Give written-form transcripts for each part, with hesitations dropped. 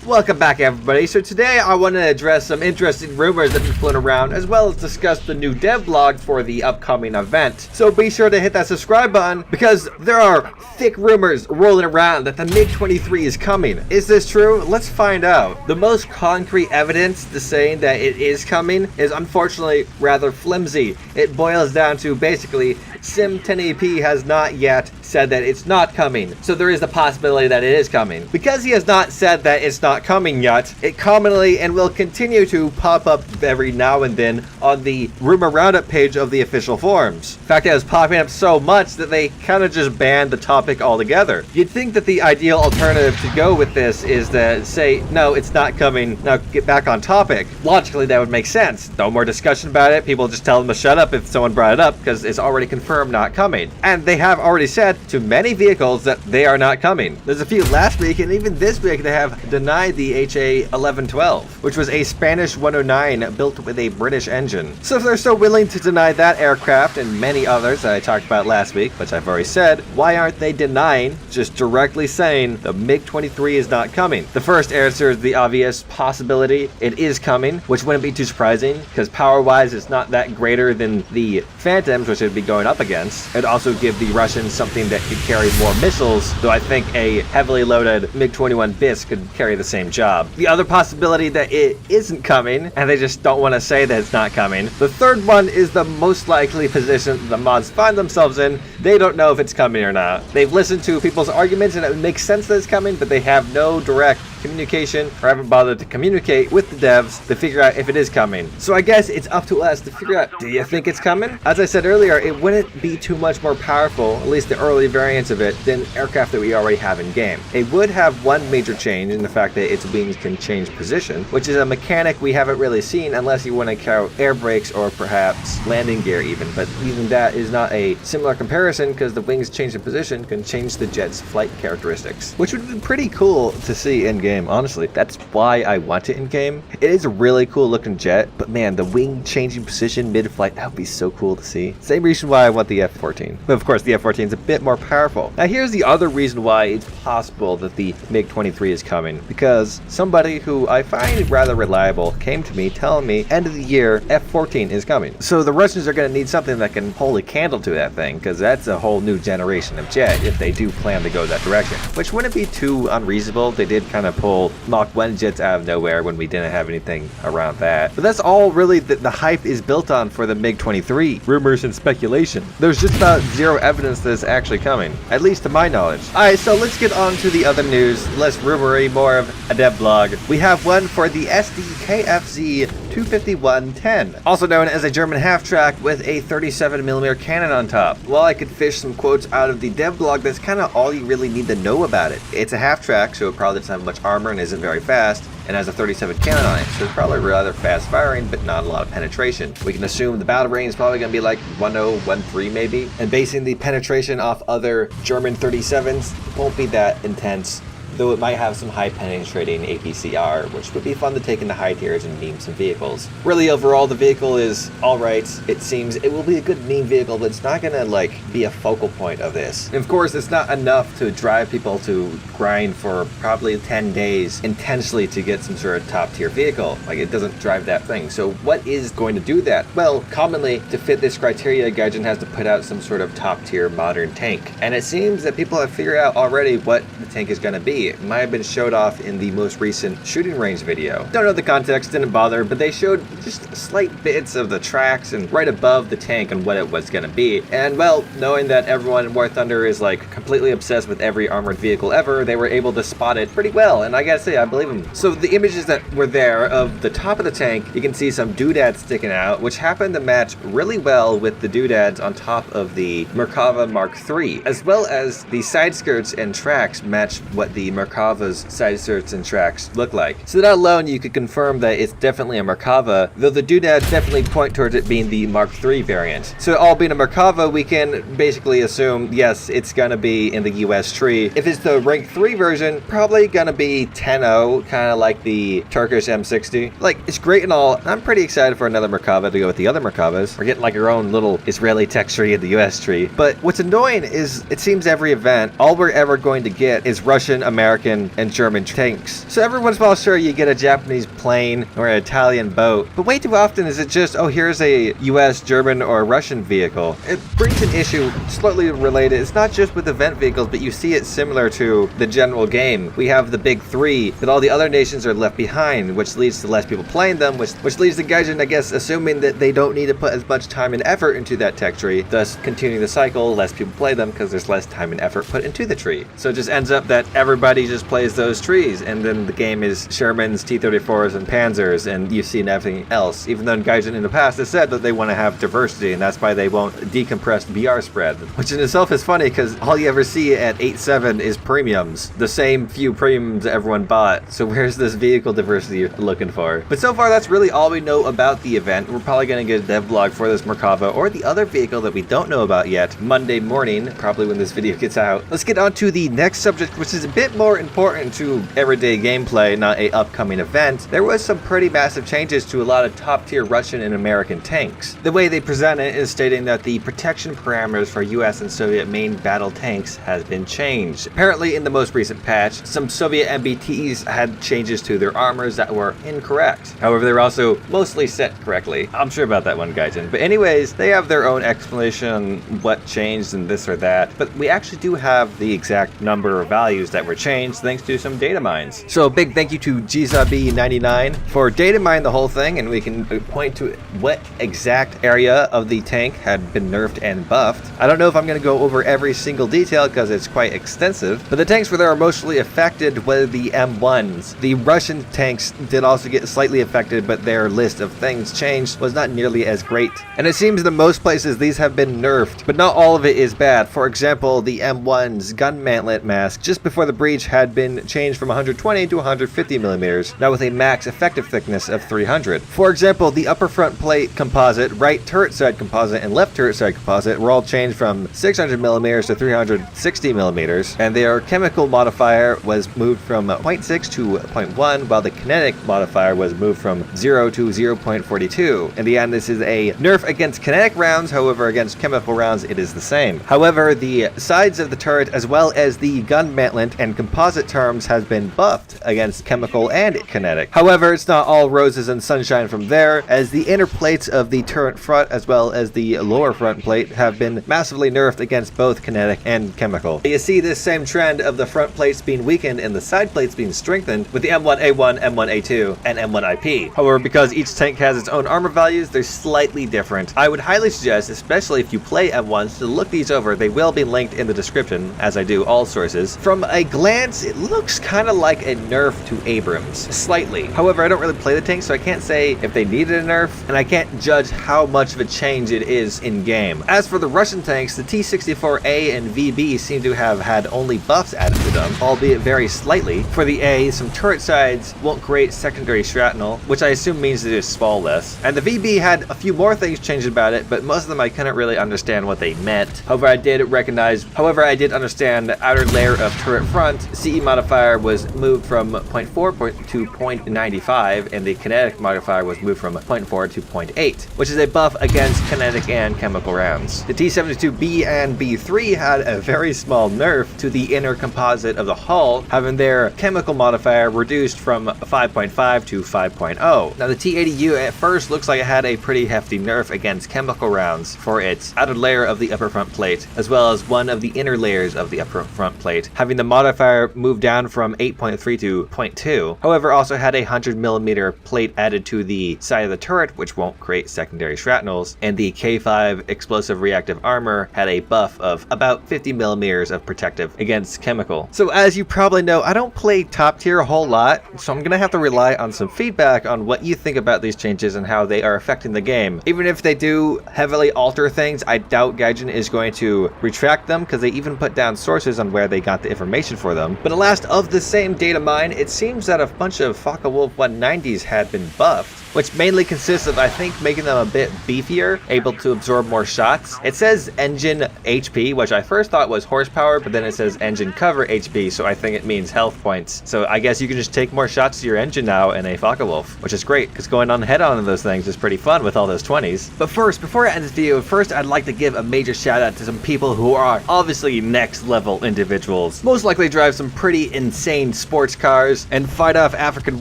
Welcome back, everybody. So today I want to address some interesting rumors that have been floating around, as well as discuss the new devlog for the upcoming event. So be sure to hit that subscribe button, because there are thick rumors rolling around that the MiG-23 is coming. Is this true? Let's find out. The most concrete evidence to saying that it is coming is unfortunately rather flimsy. It boils down to basically Sim10AP has not yet said that it's not coming, so there is the possibility that it is coming. Because he has not said that it's not coming yet, it commonly and will continue to pop up every now and then on the rumor roundup page of the official forums. In fact, it was popping up so much that they kind of just banned the topic altogether. You'd think that the ideal alternative to go with this is to say, no, it's not coming, now get back on topic. Logically, that would make sense. No more discussion about it. People just tell them to shut up if someone brought it up, because it's already confirmed not coming. And they have already said to many vehicles that they are not coming. There's a few last week, and even this week they have denied the HA-1112, which was a Spanish 109 built with a British engine. So if they're so willing to deny that aircraft and many others that I talked about last week, which I've already said, why aren't they denying, just directly saying the MiG-23 is not coming? The first answer is the obvious possibility. It is coming, which wouldn't be too surprising, because power-wise it's not that greater than the Phantoms, which it'd be going up against. It'd also give the Russians something that could carry more missiles, though I think a heavily loaded MiG-21 BIS could carry the same job. The other possibility that it isn't coming, and they just don't want to say that it's not coming. The third one is the most likely position the mods find themselves in. They don't know if it's coming or not. They've listened to people's arguments and it makes sense that it's coming, but they have no direct communication or haven't bothered to communicate with the devs to figure out if it is coming. So I guess it's up to us to figure out, do you think it's coming? As I said earlier, it wouldn't be too much more powerful, at least the early variants of it, than aircraft that we already have in game. It would have one major change in the fact that its wings can change position, which is a mechanic we haven't really seen unless you want to count air brakes or perhaps landing gear even, but even that is not a similar comparison because the wings change in position can change the jet's flight characteristics, which would be pretty cool to see in game. Honestly, that's why I want it in game. It is a really cool looking jet, but man, the wing changing position mid-flight, that would be so cool to see. Same reason why I want the F-14. But of course, the F-14 is a bit more powerful. Now here's the other reason why it's possible that the MiG-23 is coming, because somebody who I find rather reliable came to me telling me end of the year F-14 is coming. So the Russians are going to need something that can hold a candle to that thing, because that's a whole new generation of jet if they do plan to go that direction, which wouldn't be too unreasonable. They did kind of pull Mach 1 jets out of nowhere when we didn't have anything around that. But that's all really the hype is built on for the MiG-23. Rumors and speculation. There's just about zero evidence that it's actually coming, at least to my knowledge. Alright, so let's get on to the other news. Less rumory, more of a devlog. We have one for the SDKFZ 251-10, also known as a German half-track with a 37mm cannon on top. Well, I could fish some quotes out of the devlog, that's kind of all you really need to know about it. It's a half-track, so it probably doesn't have much armor and isn't very fast, and has a 37 cannon on it, so it's probably rather fast firing, but not a lot of penetration. We can assume the battle range is probably going to be like 1013 maybe, and basing the penetration off other German 37s won't be that intense, though it might have some high penetrating APCR, which would be fun to take into high tiers and meme some vehicles. Really, overall, the vehicle is alright. It seems it will be a good meme vehicle, but it's not gonna like be a focal point of this. And of course, it's not enough to drive people to grind for probably 10 days intensely to get some sort of top tier vehicle. Like, it doesn't drive that thing. So what is going to do that? Well, commonly, to fit this criteria, Gaijin has to put out some sort of top tier modern tank. And it seems that people have figured out already what the tank is gonna be. It might have been showed off in the most recent shooting range video. Don't know the context, didn't bother, but they showed just slight bits of the tracks and right above the tank and what it was gonna be. And well, knowing that everyone in War Thunder is like completely obsessed with every armored vehicle ever, they were able to spot it pretty well, and I gotta say, I believe them. So the images that were there of the top of the tank, you can see some doodads sticking out, which happened to match really well with the doodads on top of the Merkava Mk.3, as well as the side skirts and tracks match what the Merkava's side skirts and tracks look like. So that alone, you could confirm that it's definitely a Merkava, though the doodads definitely point towards it being the Mk.3 variant. So all being a Merkava, we can basically assume, yes, it's gonna be in the US tree. If it's the rank 3 version, probably gonna be 10-0, kind of like the Turkish M60. Like, it's great and all. I'm pretty excited for another Merkava to go with the other Merkavas. We're getting like our own little Israeli tech tree in the US tree. But what's annoying is it seems every event, all we're ever going to get is Russian, American, American and German tanks. So every once in a while, sure, you get a Japanese plane or an Italian boat, but way too often is it just, oh, here's a US, German, or Russian vehicle. It brings an issue slightly related. It's not just with event vehicles, but you see it similar to the general game. We have the big three, but all the other nations are left behind, which leads to less people playing them, which leads to Gaijin, I guess, assuming that they don't need to put as much time and effort into that tech tree, thus continuing the cycle. Less people play them because there's less time and effort put into the tree. So it just ends up that everybody just plays those trees, and then the game is Shermans, T-34s, and Panzers, and you've seen everything else, even though Gaijin in the past has said that they want to have diversity, and that's why they won't decompress BR spread, which in itself is funny because all you ever see at 8.7 is premiums, the same few premiums everyone bought. So where's this vehicle diversity you're looking for? But so far, that's really all we know about the event. We're probably going to get a devlog for this Merkava or the other vehicle that we don't know about yet Monday morning, probably when this video gets out. Let's get on to the next subject, which is a bit more important to everyday gameplay, not a upcoming event. There was some pretty massive changes to a lot of top tier Russian and American tanks. The way they present it is stating that the protection parameters for US and Soviet main battle tanks has been changed. Apparently in the most recent patch, some Soviet MBTs had changes to their armors that were incorrect. However, they were also mostly set correctly. I'm sure about that one, Gaijin. But anyways, they have their own explanation on what changed and this or that. But we actually do have the exact number of values that were changed thanks to some data mines. So a big thank you to gszabi 99 for data mine the whole thing, and we can point to what exact area of the tank had been nerfed and buffed. I don't know if I'm going to go over every single detail because it's quite extensive, but the tanks where they are mostly affected were the M1s. The Russian tanks did also get slightly affected, but their list of things changed was not nearly as great. And it seems in most places these have been nerfed, but not all of it is bad. For example, the M1's gun mantlet mask just before the breach had been changed from 120 to 150 millimeters, now with a max effective thickness of 300. For example, the upper front plate composite, right turret side composite, and left turret side composite were all changed from 600 millimeters to 360 millimeters, and their chemical modifier was moved from 0.6 to 0.1, while the kinetic modifier was moved from 0 to 0.42. In the end, this is a nerf against kinetic rounds, however, against chemical rounds, it is the same. However, the sides of the turret, as well as the gun mantlet and composite terms, has been buffed against chemical and kinetic. However, it's not all roses and sunshine from there, as the inner plates of the turret front, as well as the lower front plate, have been massively nerfed against both kinetic and chemical. You see this same trend of the front plates being weakened and the side plates being strengthened with the M1A1, M1A2, and M1IP. However, because each tank has its own armor values, they're slightly different. I would highly suggest, especially if you play M1s, to look these over. They will be linked in the description, as I do all sources. From a glance, it looks kind of like a nerf to Abrams, slightly. However, I don't really play the tank, so I can't say if they needed a nerf, and I can't judge how much of a change it is in game. As for the Russian tanks, the T-64A and VB seem to have had only buffs added to them, albeit very slightly. For the A, some turret sides won't create secondary shrapnel, which I assume means they just fall less. And the VB had a few more things changed about it, but most of them I couldn't really understand what they meant. However, I did understand the outer layer of turret front. CE modifier was moved from 0.4 to 0.95, and the kinetic modifier was moved from 0.4 to 0.8, which is a buff against kinetic and chemical rounds. The T-72B and B3 had a very small nerf to the inner composite of the hull, having their chemical modifier reduced from 5.5 to 5.0. Now the T-80U at first looks like it had a pretty hefty nerf against chemical rounds for its outer layer of the upper front plate, as well as one of the inner layers of the upper front plate, having the modifier move down from 8.3 to 0.2. However, also had a 100mm plate added to the side of the turret, which won't create secondary shrapnels, and the K5 explosive reactive armor had a buff of about 50mm of protective against chemical. So as you probably know, I don't play top tier a whole lot, so I'm gonna have to rely on some feedback on what you think about these changes and how they are affecting the game. Even if they do heavily alter things, I doubt Gaijin is going to retract them, because they even put down sources on where they got the information for them. But at last, of the same data mine, it seems that a bunch of Focke-Wulf 190s had been buffed. which mainly consists of, I think, making them a bit beefier, able to absorb more shots. It says engine HP, which I first thought was horsepower, but then it says engine cover HP, so I think it means health points. So I guess you can just take more shots to your engine now in a Focke-Wulf, which is great, because going on head-on in those things is pretty fun with all those 20s. But first, before I end this video, I'd like to give a major shout out to some people who are obviously next level individuals. Most likely drive some pretty insane sports cars and fight off African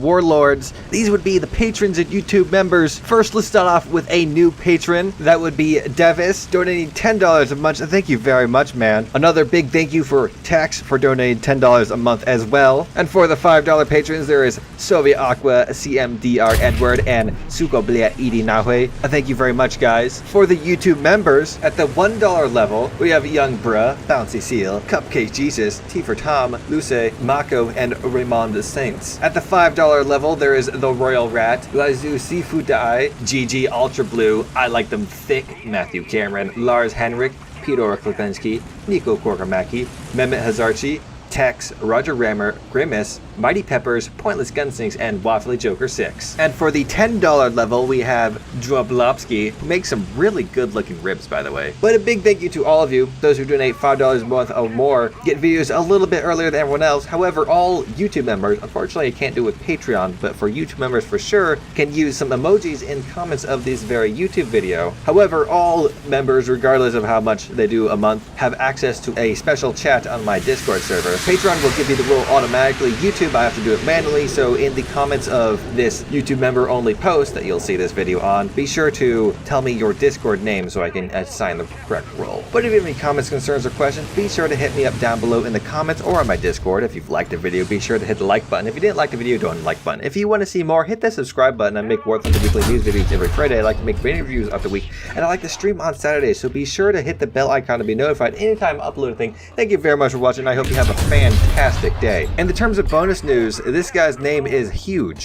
warlords. These would be the patrons and YouTube members. First, let's start off with a new patron. That would be Devis, donating $10 a month. Thank you very much, man. Another big thank you for Tex for donating $10 a month as well. And for the $5 patrons, there is Soviet Aqua, CMDR Edward, and Suko Bliat Edie Nahue. Thank you very much, guys. For the YouTube members, at the $1 level, we have Young Bruh, Bouncy Seal, Cupcake Jesus, T for Tom, Luce, Mako, and Raymond the Saints. At the $5 level, there is The Royal Rat, Lazu Seafood Dai, GG Ultra Blue, I Like Them Thick, Matthew Cameron, Lars Henrik, Peter Klopensky, Nico Korkamaki, Mehmet Hazarchi, Tex, Roger Rammer, Grimace, Mighty Peppers, Pointless Gunslings, and Waffly Joker 6. And for the $10 level, we have Droblowski, who makes some really good looking ribs, by the way. But a big thank you to all of you. Those who donate $5 a month or more get videos a little bit earlier than everyone else. However, all YouTube members, unfortunately I can't do it with Patreon, but for YouTube members for sure, can use some emojis in comments of this very YouTube video. However, all members, regardless of how much they do a month, have access to a special chat on my Discord server. Patreon will give you the role automatically. YouTube, I have to do it manually, so in the comments of this YouTube member only post that you'll see this video on, be sure to tell me your Discord name so I can assign the correct role. But if you have any comments, concerns, or questions, be sure to hit me up down below in the comments or on my Discord. If you've liked the video, be sure to hit the like button. If you didn't like the video, don't like button. If you want to see more, hit that subscribe button. I make worth on the weekly news videos every Friday. I like to make video reviews of the week, and I like to stream on Saturdays, so be sure to hit the bell icon to be notified anytime I upload a thing. Thank you very much for watching. I hope you have a fantastic day. In the terms of bonus news, this guy's name is huge.